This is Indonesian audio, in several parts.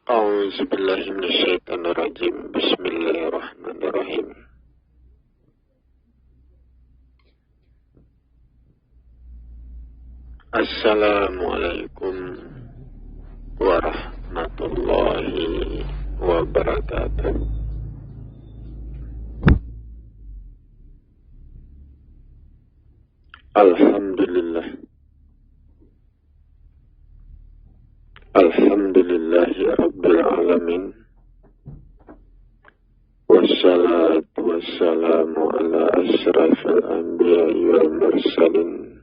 أعوذ بالله من الشيطان الرجيم. بسم الله الرحمن الرحيم. Assalamualaikum warahmatullahi wabarakatuh. Alhamdulillah. Alhamdulillahi Rabbil Alamin. Wassalatu wassalamu ala ashrafil anbiya'i wal mursalin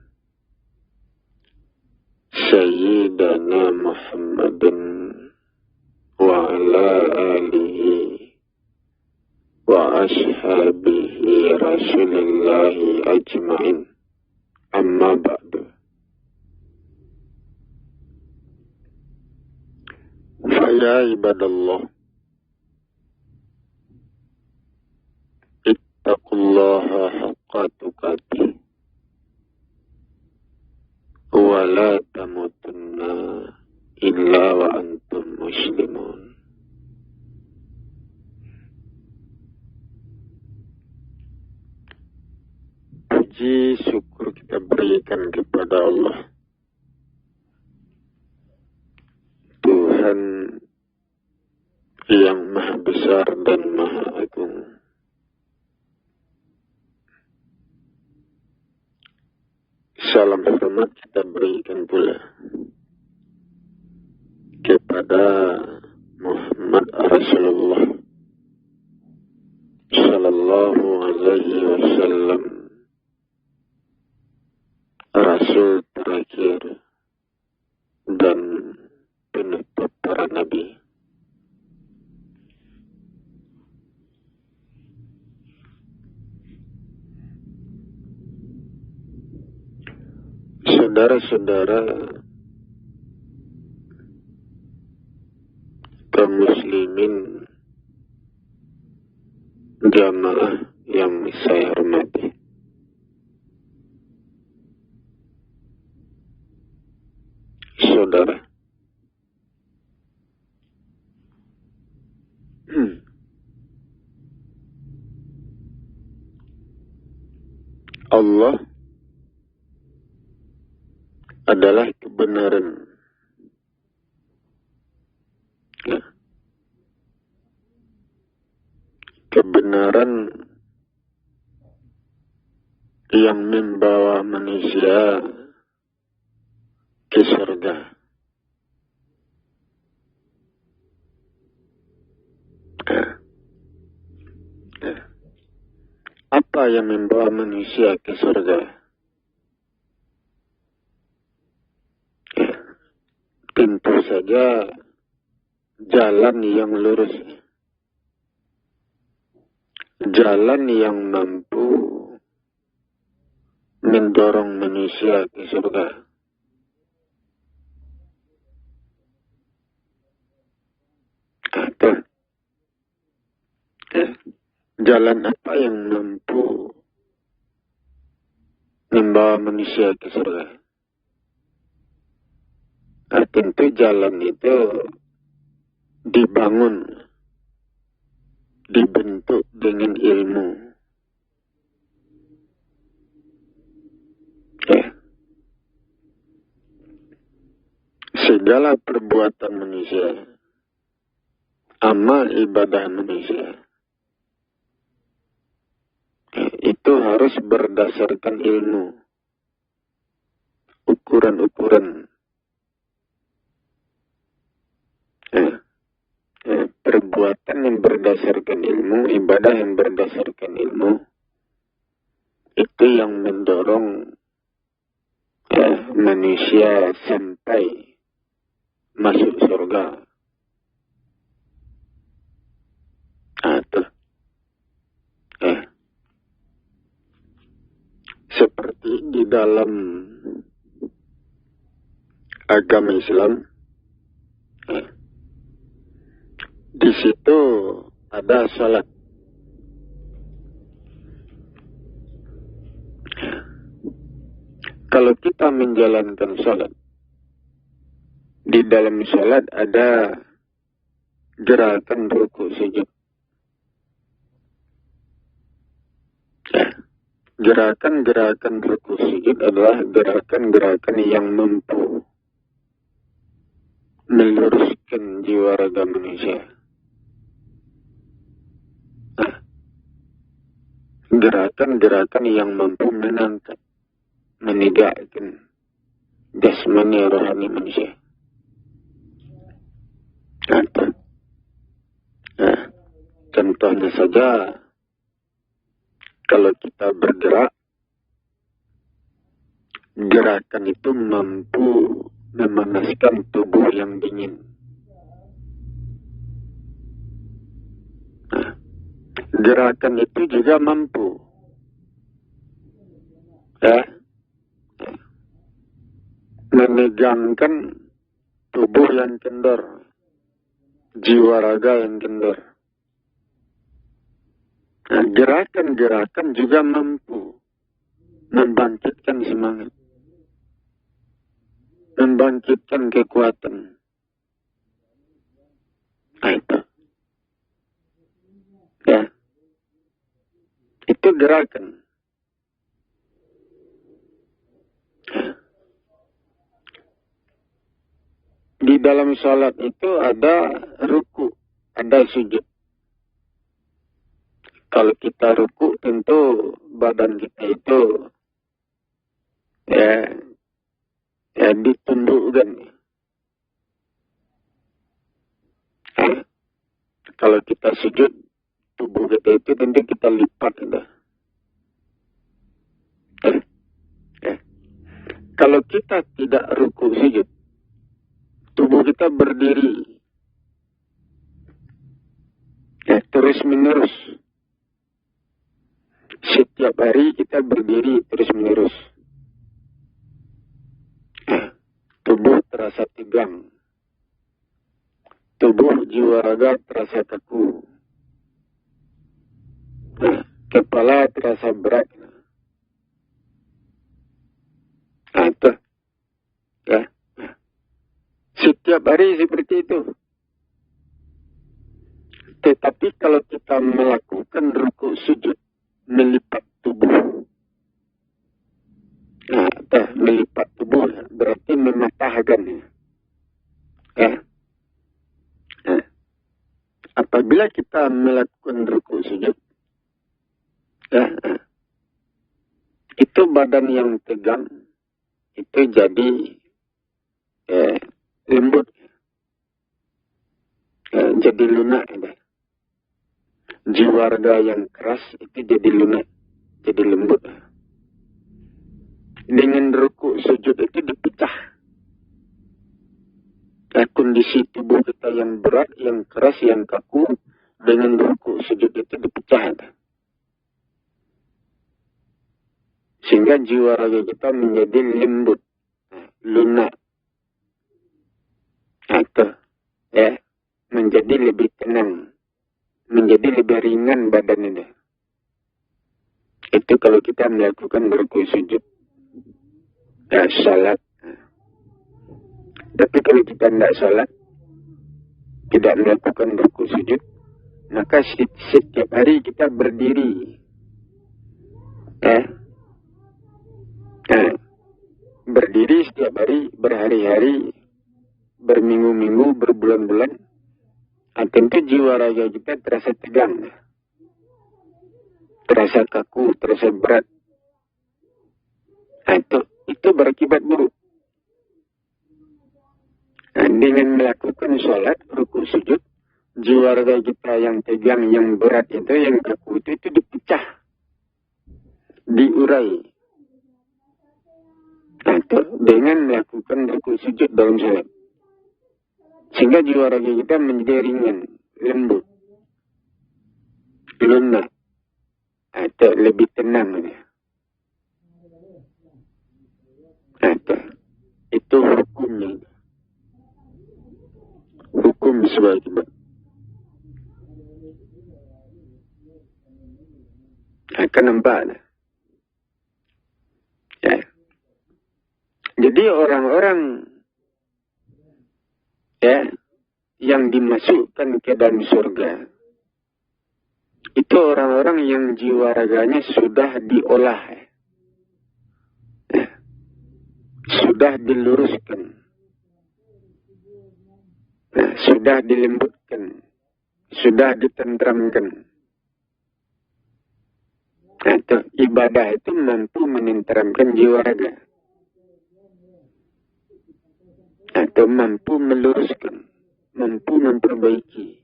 Sayyidana Muhammadin wa ala alihi wa ashabihi rasulillahi ajma'in. Amma ba'du. Faya ibadallah, ittaqullaha haqqa tuqatih wa la tamutunna illa wa antum muslimun. Puji syukur kita berikan kepada Allah, Tuhan yang maha besar dan maha agung. Salam hormat kita berikan pula kepada Muhammad Rasulullah Sallallahu Alaihi Wasallam, Rasul terakhir dan penutup para nabi. Saudara-saudara kaum muslimin jamaah yang saya hormati, saudara, Allah adalah kebenaran. Ya. Kebenaran yang membawa manusia ke surga. Ya. Ya. Apa yang membawa manusia ke surga? Tentu saja jalan yang lurus, jalan yang mampu mendorong manusia ke surga. Atau jalan apa yang mampu membawa manusia ke surga? Tentu jalan itu dibangun, dibentuk dengan ilmu. Ya. Segala perbuatan manusia, amal ibadah manusia, itu harus berdasarkan ilmu, ukuran-ukuran. Perbuatan yang berdasarkan ilmu, ibadah yang berdasarkan ilmu, itu yang mendorong manusia sampai masuk surga. Seperti di dalam agama Islam, di situ ada salat. Kalau kita menjalankan salat, di dalam salat ada gerakan ruku sujud. Ya. Gerakan-gerakan ruku sujud adalah gerakan-gerakan yang mampu meluruskan jiwa raga manusia. Nah, gerakan-gerakan yang mampu mengangkat, menegakkan jasmani rohani manusia. Nah, contohnya saja, kalau kita bergerak, gerakan itu mampu memanaskan tubuh yang dingin. Nah, gerakan itu juga mampu menegangkan tubuh yang kendor, jiwa raga yang kendor. Nah, gerakan-gerakan juga mampu membangkitkan semangat, membangkitkan kekuatan. Nah, itu. Ya. Itu gerakan. Di dalam sholat itu ada ruku, ada sujud. Kalau kita ruku, tentu badan kita itu ya ditundukkan. Kalau kita sujud, tubuh kita itu tentu kita lipat. Kalau kita tidak ruku sujud, tubuh kita berdiri terus menerus. Setiap hari kita berdiri terus menerus. Tubuh terasa tegang. Tubuh jiwa raga terasa kaku. Kepala terasa berat. Itu. Ya. Setiap hari seperti itu. Tetapi kalau kita melakukan ruku sujud, melipat tubuh. Melipat tubuh berarti mematahkan. Apabila kita melakukan ruku sujud, itu badan yang tegang, itu jadi lembut, jadi lunak. Jiwa raga yang keras itu jadi lunak, jadi lembut. Dengan ruku sujud itu dipecah. Kondisi tubuh kita yang berat, yang keras, yang kaku, dengan ruku sujud itu dipecah. Sehingga jiwa raga kita menjadi lembut, lunak. Atau menjadi lebih tenang, menjadi lebih ringan badan ini. Itu kalau kita melakukan ruku sujud. Salat. Tapi kalau kita tidak salat, tidak melakukan ruku sujud, maka setiap hari kita berdiri. Berdiri setiap hari, berhari-hari, berminggu-minggu, berbulan-bulan. Tentu jiwa raga kita terasa tegang, terasa kaku, terasa berat. Itu berakibat buruk. Dengan melakukan sholat, ruku sujud, jiwa raga kita yang tegang, yang berat itu, yang kaku itu dipecah, diurai. Dengan melakukan ruku sujud dalam sholat. Sehingga jiwa raga kita menjadi ringan, lembut, lunak, atau lebih tenang. Itu hukumnya. Hukum sebagai akan nampak. Jadi orang-orang yang dimasukkan ke dalam surga itu orang-orang yang jiwa raganya sudah diolah, sudah diluruskan, sudah dilembutkan, sudah ditentramkan. Itu ibadah itu mampu menenteramkan jiwa raga, atau mampu meluruskan, mampu memperbaiki.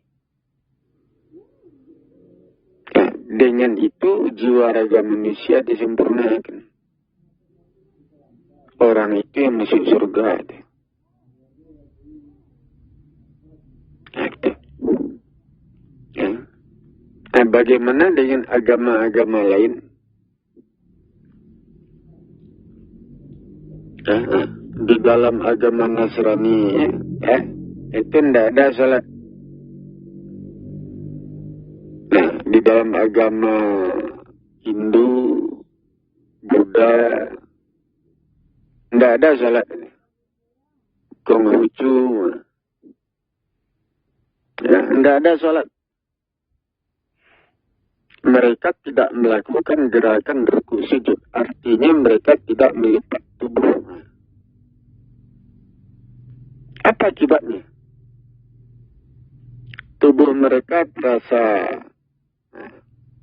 Nah, dengan itu jiwa raga manusia disempurnakan. Orang itu yang masuk surga. Ya. Nah, bagaimana dengan agama-agama lain? Di dalam agama Nasrani, itu tidak ada salat. Nah, di dalam agama Hindu, Buddha, tidak ada salat. Konghucu, tidak ada salat. Mereka tidak melakukan gerakan ruku sujud. Artinya mereka tidak melipat tubuh. Apa akibatnya? Tubuh mereka terasa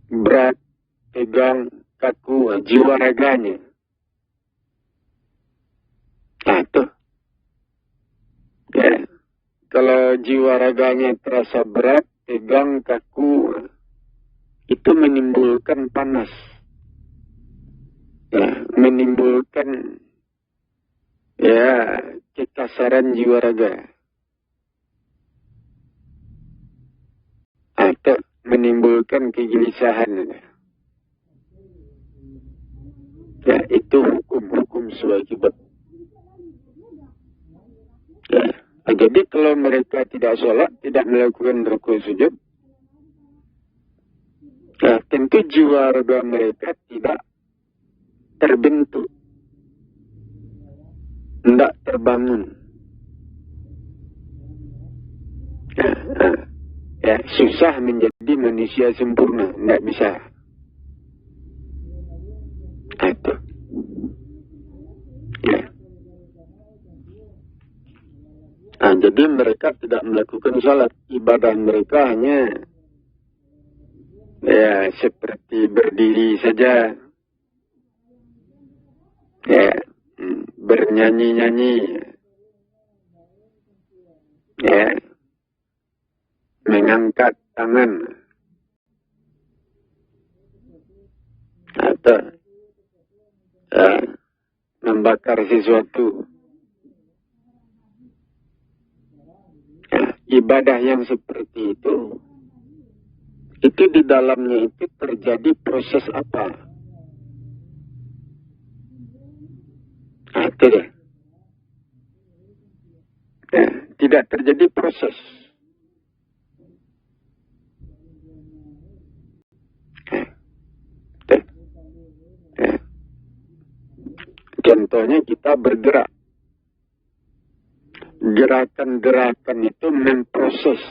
berat, tegang, kaku, jiwa raganya. Nah, itu. Ya. Kalau jiwa raganya terasa berat, tegang, kaku, itu menimbulkan panas. Ya, menimbulkan kekasaran jiwa raga. Atau menimbulkan kegelisahan. Ya, itu hukum-hukum sewajibat. Ya, jadi kalau mereka tidak sholat, tidak melakukan rukuk sujud, ya, tentu jiwa raga mereka tidak terbentuk, tidak terbangun. Ya, susah menjadi manusia sempurna, tidak bisa. Itu. Ya. Nah, jadi mereka tidak melakukan salat. Ibadah mereka hanya seperti berdiri saja. Ya, bernyanyi-nyanyi. Ya. Mengangkat tangan. Atau membakar sesuatu. Ibadah yang seperti itu di dalamnya itu terjadi proses apa? Itu deh. Tidak terjadi proses. Contohnya kita bergerak. Gerakan-gerakan itu memproses.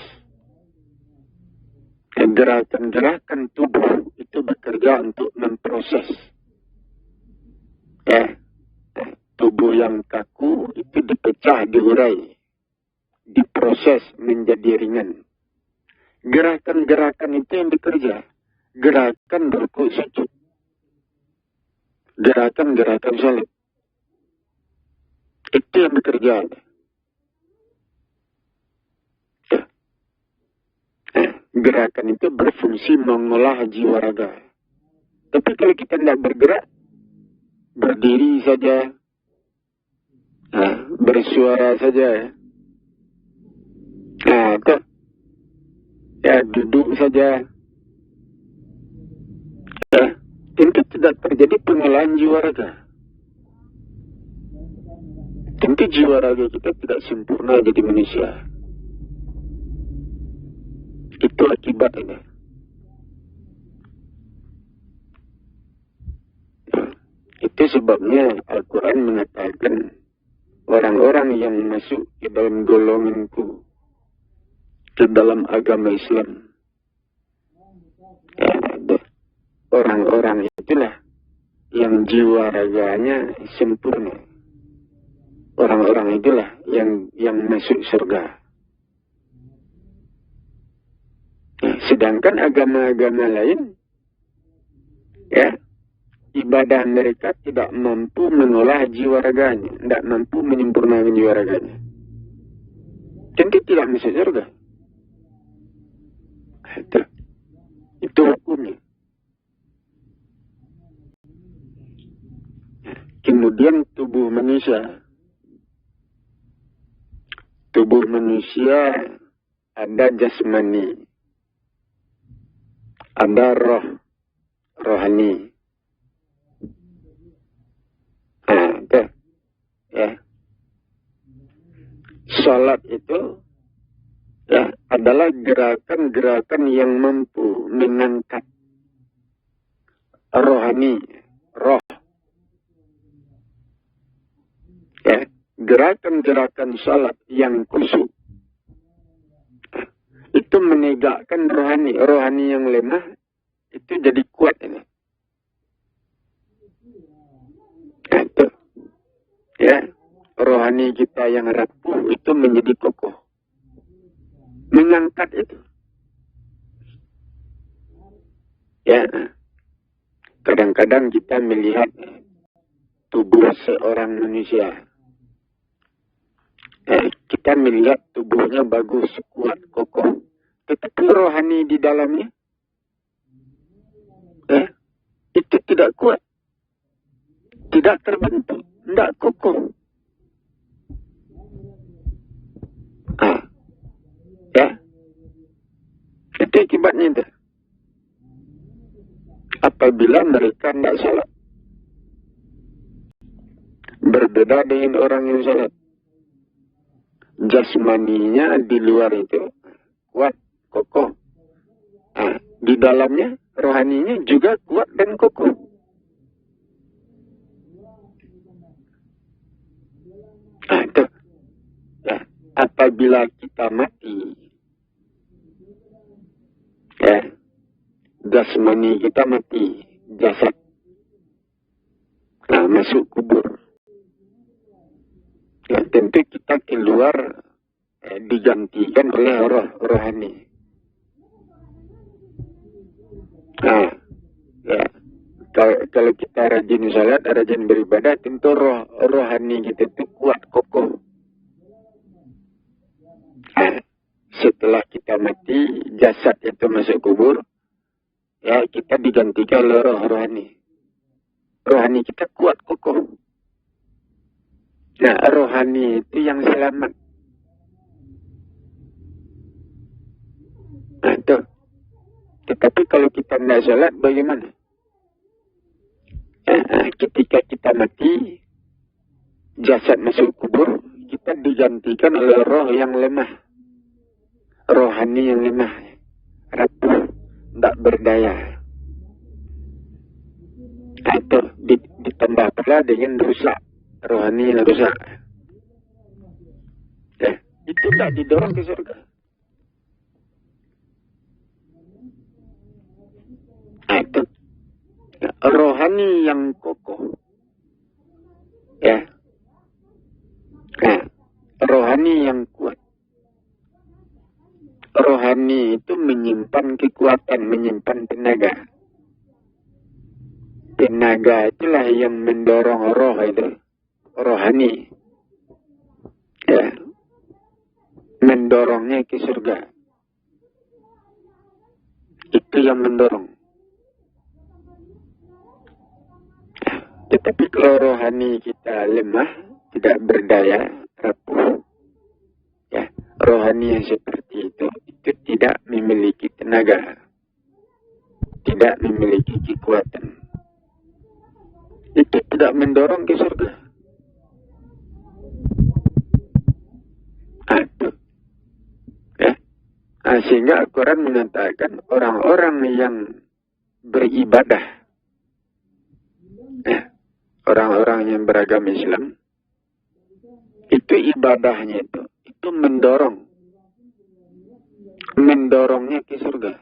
Gerakan-gerakan tubuh itu bekerja untuk memproses. Tubuh yang kaku itu dipecah, diurai, diproses menjadi ringan. Gerakan-gerakan itu yang bekerja. Gerakan rukuk sujud. Gerakan-gerakan salat. Itu yang bekerja. Gerakan itu berfungsi mengolah jiwa raga. Tapi kalau kita tidak bergerak, berdiri saja, bersuara saja, duduk saja, tentu tidak terjadi pengolahan jiwa raga. Tentu jiwa raga kita tidak sempurna jadi manusia. Itu akibatnya. Itu sebabnya Al-Quran mengatakan orang-orang yang masuk ke dalam golonganku ke dalam agama Islam. Ya, orang-orang itulah yang jiwa raganya sempurna. Orang-orang itulah yang masuk surga. Ya, sedangkan agama-agama lain, ya, ibadah mereka tidak mampu mengolah jiwa raganya, tidak mampu menyempurnakan jiwa raganya. Tentu tidak masuk surga. Itu hukumnya. Kemudian tubuh manusia. Tubuh manusia ada jasmani, ada rohani. Ya. Salat itu ya adalah gerakan-gerakan yang mampu mengangkat rohani, roh. Ya, gerakan-gerakan salat yang khusyuk itu menegakkan rohani yang lemah itu jadi kuat ini. Itu, ya, rohani kita yang rapuh itu menjadi kokoh, mengangkat itu. Ya, kadang-kadang kita melihat tubuh seorang manusia. Kita melihat tubuhnya bagus, kuat, kokoh. Tetapi rohani di dalamnya, itu tidak kuat. Tidak terbentuk, tidak kokoh. Ya, itu akibatnya itu. Apabila mereka tidak salat. Berbeda dengan orang yang salat. Jasmaninya di luar itu kuat, kokoh. Di dalamnya rohaninya juga kuat dan kokoh. Itu. Ya, apabila kita mati, ya, jasmani kita mati, jasad, masuk kubur. Ya, tentu kita keluar digantikan oleh rohani. Ya, kalau kita rajin salat, rajin beribadah, tentu rohani kita itu kuat, kokoh. Setelah kita mati, jasad itu masuk kubur, ya kita digantikan oleh rohani. Rohani kita kuat, kokoh. Nah, rohani itu yang selamat. Itu. Tetapi kalau kita tidak salat, bagaimana? Ketika kita mati, jasad masuk kubur, kita digantikan oleh roh yang lemah. Rohani yang lemah. Rapuh, tidak berdaya. Itu ditambah pula dengan rusak. Rohani yang rusak. Ya, itu tidak didorong ke surga. Itu. Ya, rohani yang kokoh. Ya. Nah, rohani yang kuat. Rohani itu menyimpan kekuatan, menyimpan tenaga. Tenaga itulah yang mendorong roh itu. Rohani. Ya. Mendorongnya ke surga. Itu yang mendorong. Tetapi kalau rohani kita lemah, tidak berdaya, rapuh, ya, rohani yang seperti itu tidak memiliki tenaga, tidak memiliki kekuatan. Itu tidak mendorong ke surga. Ya. Sehingga Al-Quran mengatakan orang-orang yang beribadah, ya, orang-orang yang beragama Islam, itu ibadahnya itu mendorong mendorongnya ke surga.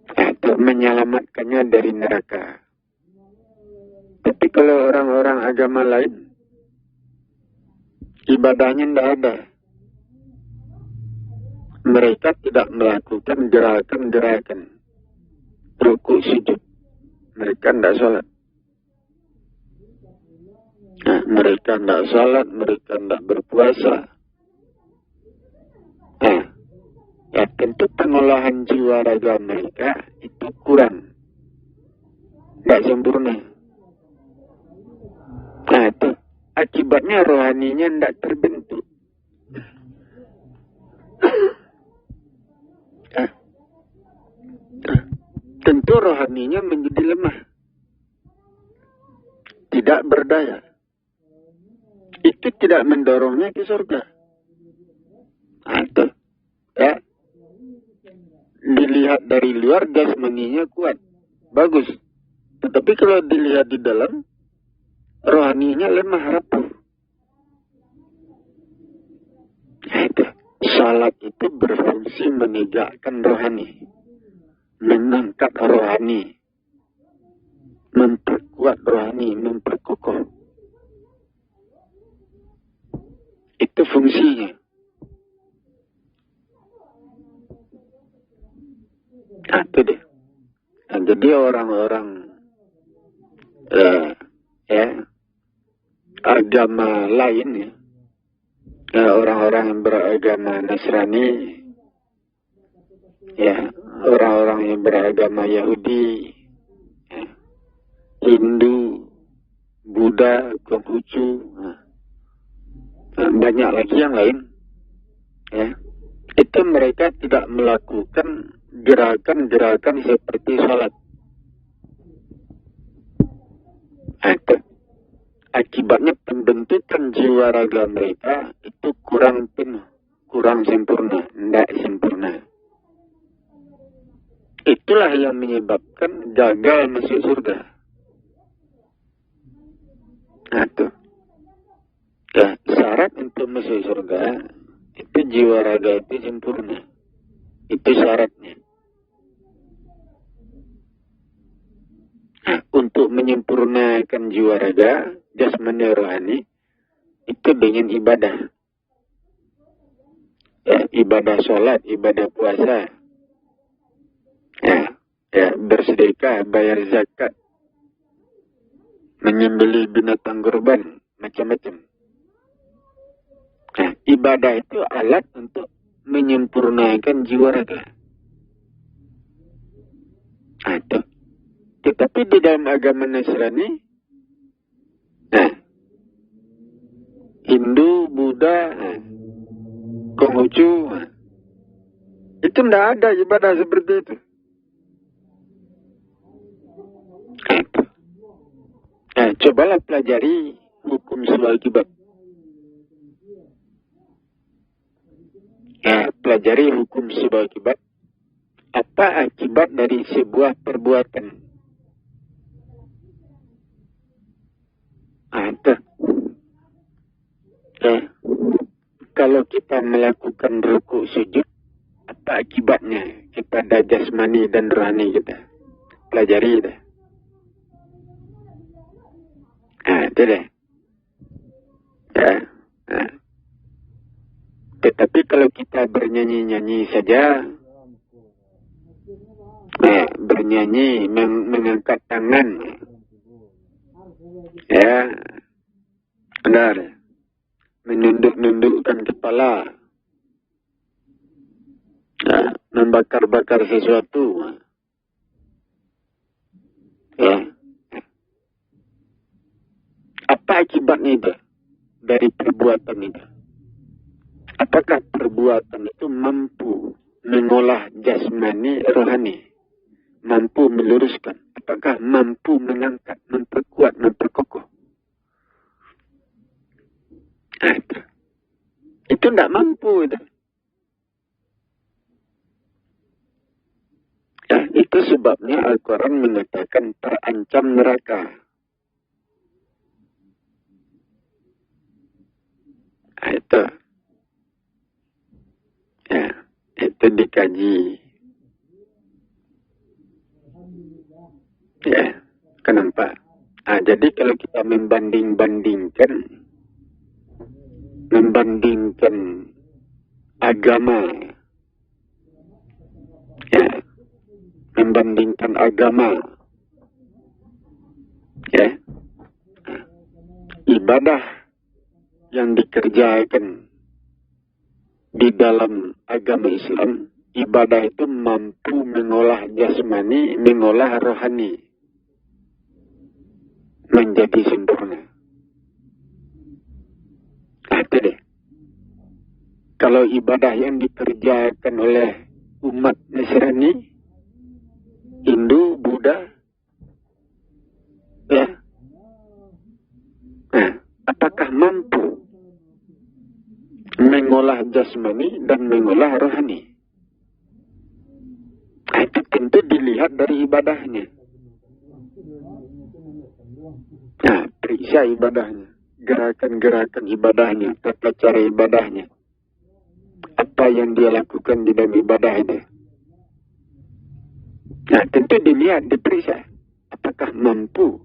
Atau menyelamatkannya dari neraka. Tapi kalau orang-orang agama lain, ibadahnya tidak ada. Mereka tidak melakukan gerakan-gerakan rukuk sujud. Mereka tidak sholat. Nah, mereka tidak sholat, mereka tidak berpuasa. Nah, ya tentu pengolahan jiwa raga mereka itu kurang. Tidak sempurna. Nah, itu akibatnya rohaninya tidak terbentuk. Tentu rohaninya menjadi lemah. Tidak berdaya. Itu tidak mendorongnya ke surga. Atau ya, dilihat dari luar jasmaninya kuat, bagus. Tetapi kalau dilihat di dalam, rohaninya lemah, rapuh. Itu salat itu berfungsi menegakkan rohani, mengangkat rohani, memperkuat rohani, memperkokoh. Itu fungsinya. Nah, itu deh. Nah, jadi orang-orang agama lain ya, orang-orang yang beragama Nasrani, ya, orang-orang yang beragama Yahudi, ya, Hindu, Buddha, Konghucu, banyak lagi yang lain, ya, itu mereka tidak melakukan gerakan-gerakan seperti sholat. Akibatnya pembentukan jiwa raga mereka itu kurang penuh, kurang sempurna, tidak sempurna. Itulah yang menyebabkan gagal masuk surga. Nah, tuh. Ya, syarat untuk masuk surga itu jiwa raga itu sempurna. Itu syaratnya. Nah, untuk menyempurnakan jiwa raga, jasmani rohani, itu dengan ibadah. Ya, ibadah sholat, ibadah puasa. Ya, bersedekah, bayar zakat, menyembelih binatang kurban, macam-macam. Nah, ibadah itu alat untuk menyempurnakan jiwa raga. Nah, itu. Tetapi di dalam agama Nasrani, nah, Hindu, Buddha, Konghucu, itu tidak ada ibadah seperti itu. Nah, cobalah pelajari hukum sebab akibat. Nah, pelajari hukum sebab akibat. Apa akibat dari sebuah perbuatan? Ada. Ya. Kalau kita melakukan rukuk sujud, apa akibatnya kepada jasmani dan rohani kita? Pelajari dah. Nah, itu deh. Ya. Nah. Tetapi kalau kita bernyanyi-nyanyi saja, bernyanyi, mengangkat tangan, ya, benar, menunduk-nundukkan kepala, ya, membakar-bakar sesuatu, ya. Apa akibatnya itu dari perbuatan itu? Apakah perbuatan itu mampu mengolah jasmani rohani? Mampu meluruskan? Apakah mampu mengangkat, memperkuat, memperkokoh? Nah, itu tidak mampu. Ya, itu sebabnya Al-Quran mengatakan terancam neraka. Nah, itu. dikaji. Ya, kenapa? Jadi kalau kita membanding-bandingkan agama, ya, membandingkan agama, ya, ibadah yang dikerjakan di dalam agama Islam, ibadah itu mampu mengolah jasmani, mengolah rohani menjadi sempurna. Itu deh. Kalau ibadah yang dikerjakan oleh umat Nasrani, Hindu, Buddha, ya, apakah mampu mengolah jasmani dan mengolah rohani? Itu tentu dilihat dari ibadahnya. Periksa ibadahnya, gerakan-gerakan ibadahnya, tata cara ibadahnya. Apa yang dia lakukan di dalam ibadah itu. Tentu dilihat, diperiksa. Apakah mampu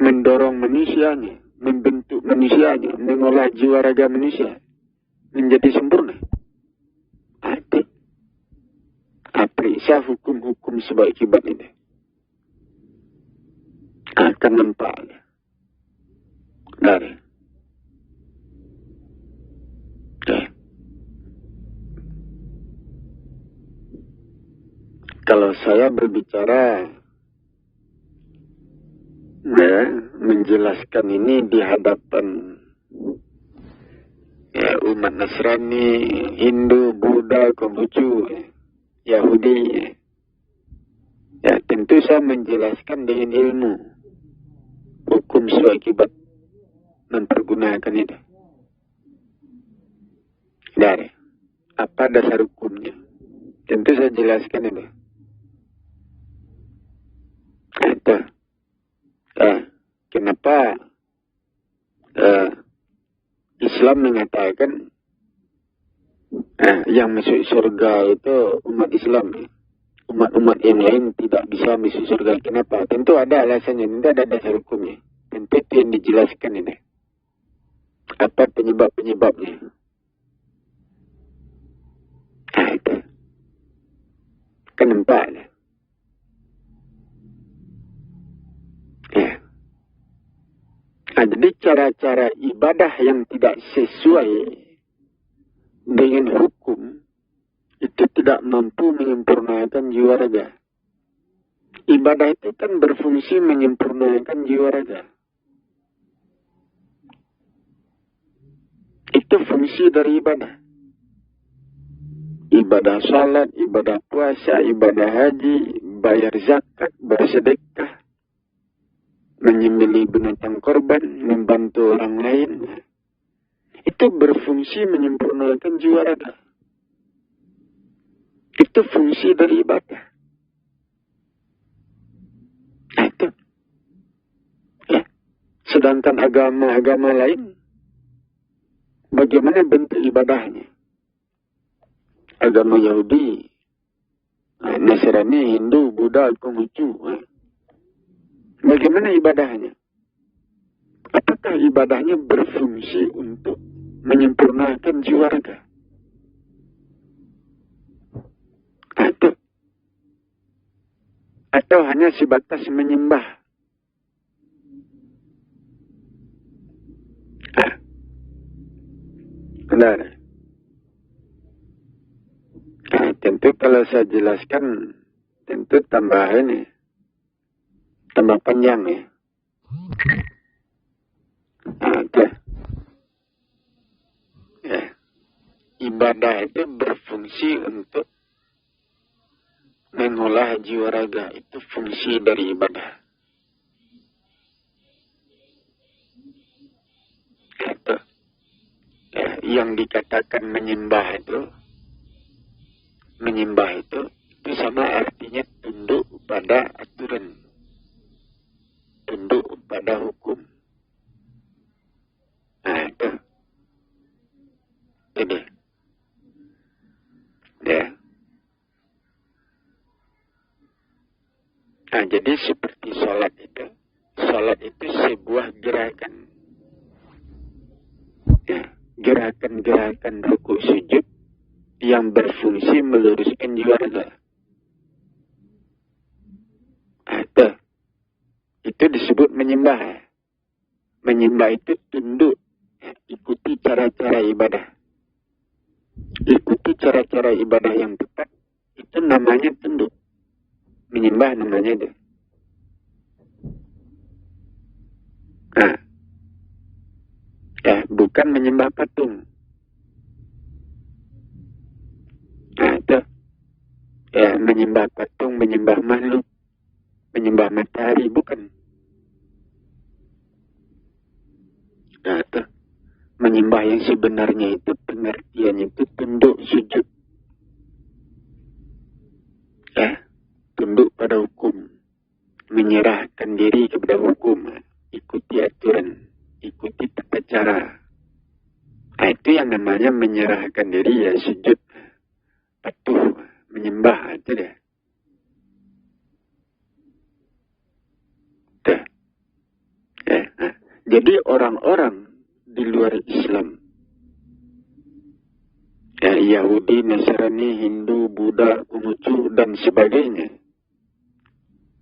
mendorong manusianya, membentuk manusianya, mengolah jiwa raga manusia menjadi sempurna. Periksa hukum-hukum sebab akibat ini. Akan nampaknya. Dari. Kalau saya berbicara, menjelaskan ini di hadapan umat Nasrani, Hindu, Buddha, Konghucu, Yahudi, tentu saya menjelaskan dengan ilmu hukum sebab akibat mempergunakan itu. Dari apa dasar hukumnya? Tentu saya jelaskan itu. Kenapa Islam mengatakan yang masuk surga itu umat Islam, umat-umat yang lain tidak bisa masuk surga. Kenapa? Tentu ada alasannya, tentu ada dasar hukumnya. Tentu itu yang dijelaskan ini. Apa penyebab-penyebabnya? Itu. Kenapa? Jadi cara-cara ibadah yang tidak sesuai dengan hukum itu tidak mampu menyempurnakan jiwa raga. Ibadah itu kan berfungsi menyempurnakan jiwa raga. Itu fungsi dari ibadah. Ibadah salat, ibadah puasa, ibadah haji, bayar zakat, bersedekah, menyembelih binatang korban, membantu orang lain. Itu berfungsi menyempurnakan jiwa raga. Itu fungsi dari ibadah. Itu. Ya. Sedangkan agama-agama lain, bagaimana bentuk ibadahnya? Agama Yahudi, Nasrani, Hindu, Buddha, Konghucu. Bagaimana ibadahnya? Apakah ibadahnya berfungsi untuk menyempurnakan jiwa raga? Atau hanya sebatas menyembah? Benar. Tentu kalau saya jelaskan, tentu tambah ini. Tambah panjang ya. Ibadah itu berfungsi untuk mengolah jiwa raga. Itu fungsi dari ibadah. Itu. Yang dikatakan menyembah itu sama artinya tunduk pada aturan. Tunduk pada hukum. Itu. Jadi, Nah, jadi seperti sholat itu sebuah gerakan. Ya, gerakan-gerakan ruku sujud yang berfungsi meluruskan jiwa raga. Itu disebut menyembah. Menyembah itu tunduk. Ya, ikuti cara-cara ibadah. Ikuti cara-cara ibadah yang tepat. Itu namanya tunduk. Menyembah namanya itu. Nah, ya, bukan menyembah patung. Nah, itu. Ya, menyembah patung, menyembah makhluk, menyembah matahari, bukan. Nah, itu. Menyembah yang sebenarnya itu pengertiannya itu tunduk sujud. Ya, tunduk pada hukum. Menyerahkan diri kepada hukum. Ikuti aturan. Ikuti tata cara. Nah, itu yang namanya menyerahkan diri, ya sujud. Patuh. Menyembah. Itu dia. Tuh. Ya, nah. Jadi orang-orang di luar Islam, ya, Yahudi, Nasrani, Hindu, Buddha, Konghucu, dan sebagainya,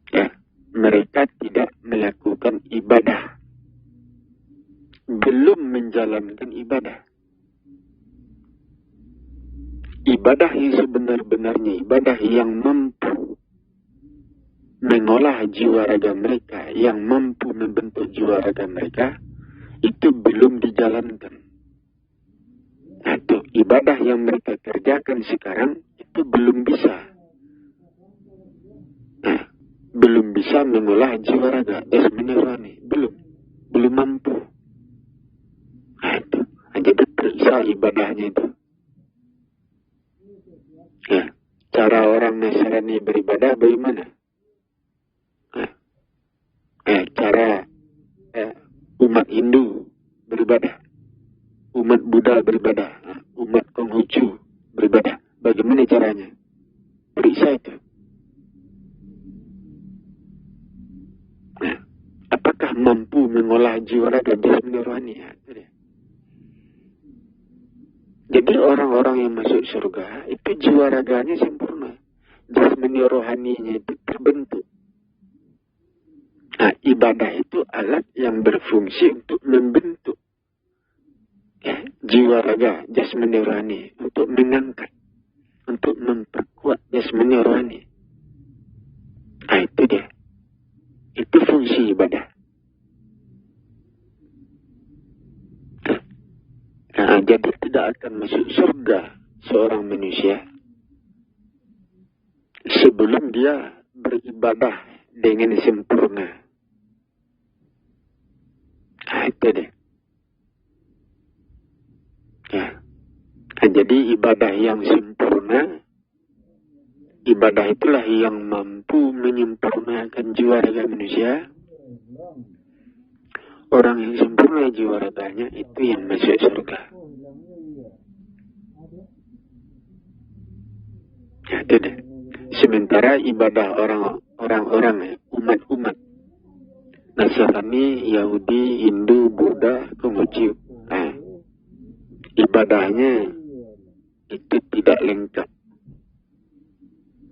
ya, mereka tidak melakukan ibadah, belum menjalankan ibadah. Ibadah yang sebenar-benarnya, ibadah yang mampu mengolah jiwa raga mereka, yang mampu membentuk jiwa raga mereka, itu belum dijalankan. Atau ibadah yang mereka kerjakan sekarang itu belum bisa. Nah, belum bisa mengolah jiwa raga jasmani rohani, belum mampu. Nah, itu. Jadi periksa ibadahnya itu. Ya, cara orang Nasrani beribadah bagaimana? Cara umat Hindu beribadah, umat Buddha beribadah, umat Konghucu beribadah. Bagaimana caranya? Periksa itu. Nah, apakah mampu mengolah jiwa raga jasmani rohani? Jadi orang-orang yang masuk surga itu jiwa raganya sempurna, jasmani rohaninya itu terbentuk. Nah, ibadah itu alat yang berfungsi untuk membentuk, ya, jiwa raga jasmani rohani, untuk mengangkat, untuk memperkuat jasmani rohani. Nah, itu dia. Itu fungsi ibadah. Nah, jadi tidak akan masuk surga seorang manusia sebelum dia beribadah dengan sempurna. Nah, itu deh. Ya. Nah, jadi ibadah yang sempurna, ibadah itulah yang mampu menyempurnakan jiwa raga manusia. Orang yang sempurna jiwa raganya itu yang masuk surga. Ya, itu deh. Sementara ibadah orang-orang umat-umat Nasrani, Yahudi, Hindu, Buddha, Konghucu, nah, ibadahnya itu tidak lengkap.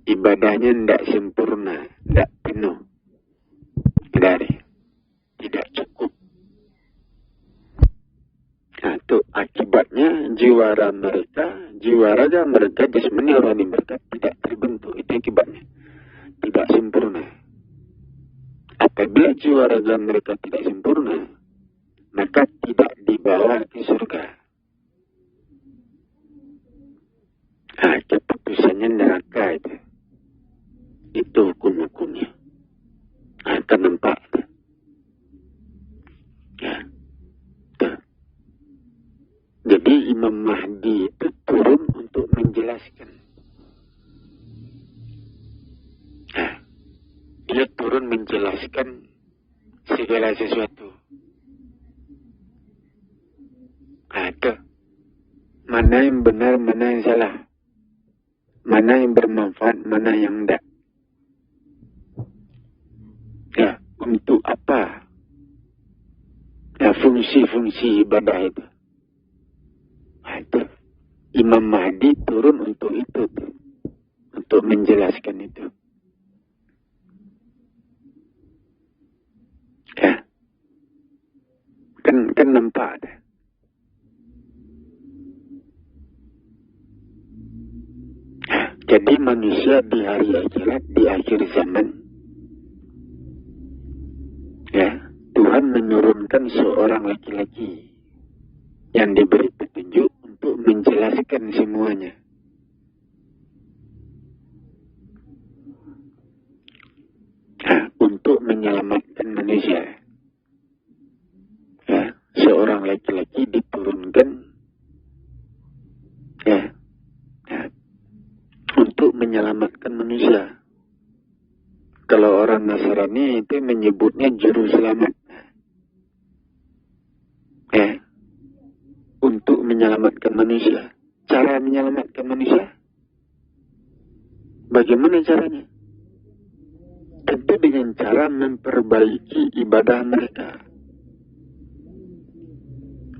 Ibadahnya tidak sempurna, tidak penuh. Tidak cukup. Nah, itu akibatnya jiwa raga mereka, jasmani rohani mereka tidak terbentuk. Itu akibatnya. Tidak sempurna. Apabila jiwa raga mereka tidak sempurna, maka tidak dibawa ke surga. Nah, keputusannya neraka itu. Itu hukum-hukumnya. Nah, akan nampak. Ya. Tuh. Jadi Imam Mahdi itu turun untuk menjelaskan. Nah, dia turun menjelaskan segala sesuatu. Nah, itu. Mana yang benar, mana yang salah. Mana yang bermanfaat, mana yang tidak. untuk apa ya, fungsi-fungsi ibadah itu. Nah, itu Imam Mahdi turun untuk itu tuh, untuk menjelaskan itu. Ya, kan nampak ada. Jadi manusia di hari akhirat, di akhir zaman, ya, Tuhan menurunkan seorang laki-laki yang diberi petunjuk untuk menjelaskan semuanya. Nah, untuk menyelamatkan manusia. Ya, seorang laki-laki diturunkan, ya, untuk menyelamatkan manusia. Kalau orang Nasrani itu menyebutnya juru selamat. Ya, untuk menyelamatkan manusia. Cara menyelamatkan manusia? Bagaimana caranya? Tentu dengan cara memperbaiki ibadah mereka.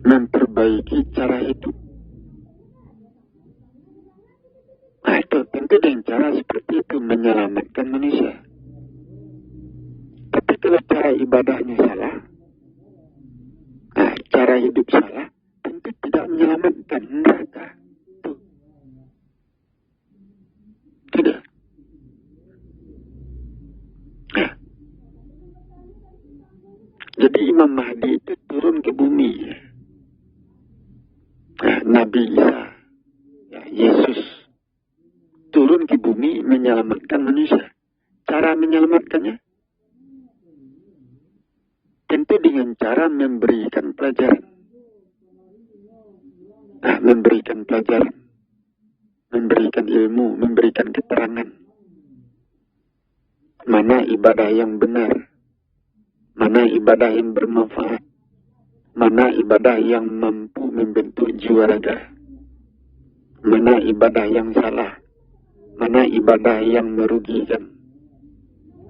Memperbaiki cara hidup. Nah, itu tentu dengan cara seperti itu menyelamatkan manusia. Tapi kalau cara ibadahnya salah, nah, cara hidup salah, tentu tidak menyelamatkan mereka. Tuh. Tidak. Nah. Jadi Imam Mahdi itu turun ke bumi. Nah, Nabi Isa, ya, Yesus, turun ke bumi menyelamatkan manusia. Cara menyelamatkannya tentu dengan cara memberikan pelajaran. Nah, memberikan pelajaran, memberikan ilmu, memberikan keterangan. Mana ibadah yang benar, mana ibadah yang bermanfaat, mana ibadah yang mampu membentuk jiwa raga, mana ibadah yang salah, mana ibadah yang merugikan,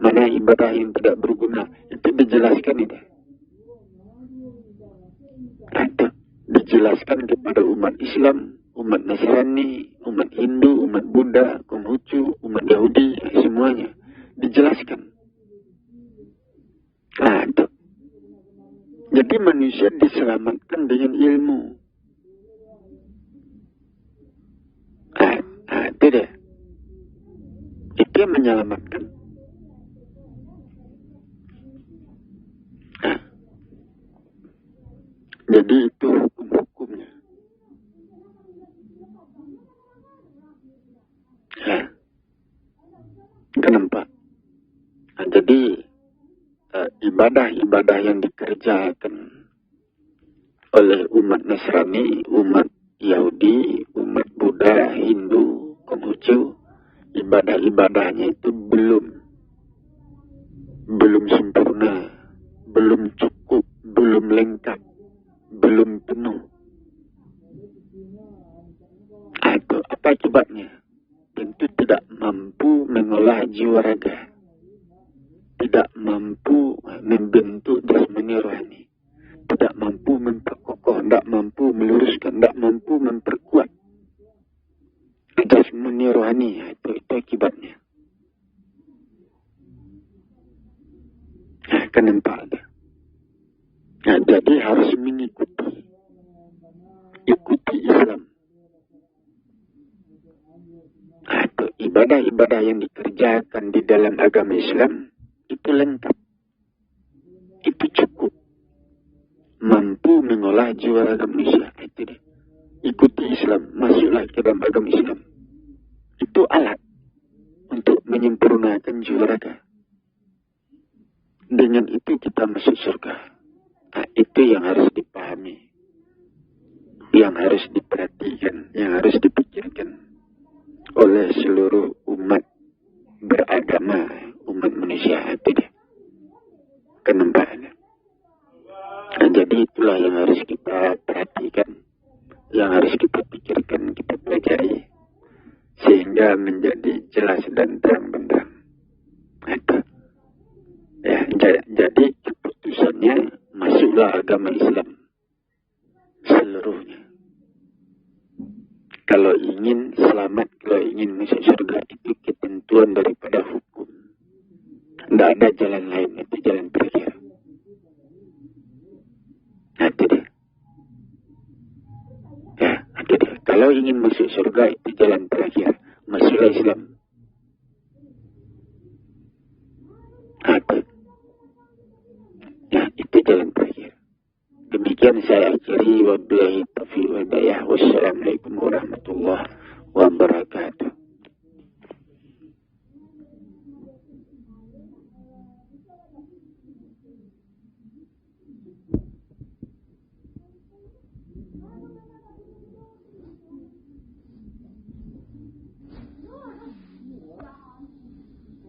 mana ibadah yang tidak berguna. Itu dijelaskan itu. Itu dijelaskan kepada umat Islam, umat Nasrani, umat Hindu, umat Buddha, Konghucu, umat Yahudi, semuanya dijelaskan. Nah, itu. Jadi manusia diselamatkan dengan ilmu. Nah, itu deh. Itu yang menyelamatkan. Nah, jadi itu hukum-hukumnya. Ya. Kenapa? Nah, jadi ibadah-ibadah yang dikerjakan oleh umat Nasrani, umat Yahudi, umat Buddha, Hindu, Konghucu, ibadah-ibadahnya itu belum sempurna, belum cukup, belum lengkap, belum penuh. Nah, itu apa akibatnya? Tentu tidak mampu mengolah jiwa raga, tidak mampu membentuk jasmani rohani, tidak mampu memperkokoh, tidak mampu meluruskan, tidak mampu memperkuat jasmani rohani. Itu akibatnya. Nah, kenapa ada? Nah, jadi harus ikuti Islam. Nah, itu ibadah-ibadah yang dikerjakan di dalam agama Islam itu lengkap, itu cukup, mampu mengolah jiwa raga manusia. Itu deh. Ikuti Islam, masuklah ke dalam agama Islam. Itu alat untuk menyempurnakan jiwa raga. Dengan itu kita masuk surga. Nah, itu yang harus dipahami, yang harus diperhatikan, yang harus dipikirkan oleh seluruh umat beragama, umat manusia. Itu deh. Kenapa? Nah, jadi itulah yang harus kita perhatikan, yang harus kita pikirkan, kita pelajari, sehingga menjadi jelas dan terang benderang. Itu. Ya, agama Islam seluruhnya. Kalau ingin selamat, kalau ingin masuk surga, itu ketentuan daripada hukum. Tidak ada jalan lain, itu jalan terakhir. Nah, itu dia. Ya, itu dia. Kalau ingin masuk surga, itu jalan terakhir. Masuklah Islam. Nah, itu jalan terakhir. Demikian saya akhiri. Wabillahi taufiq wal hidayah. Wassalamualaikum warahmatullahi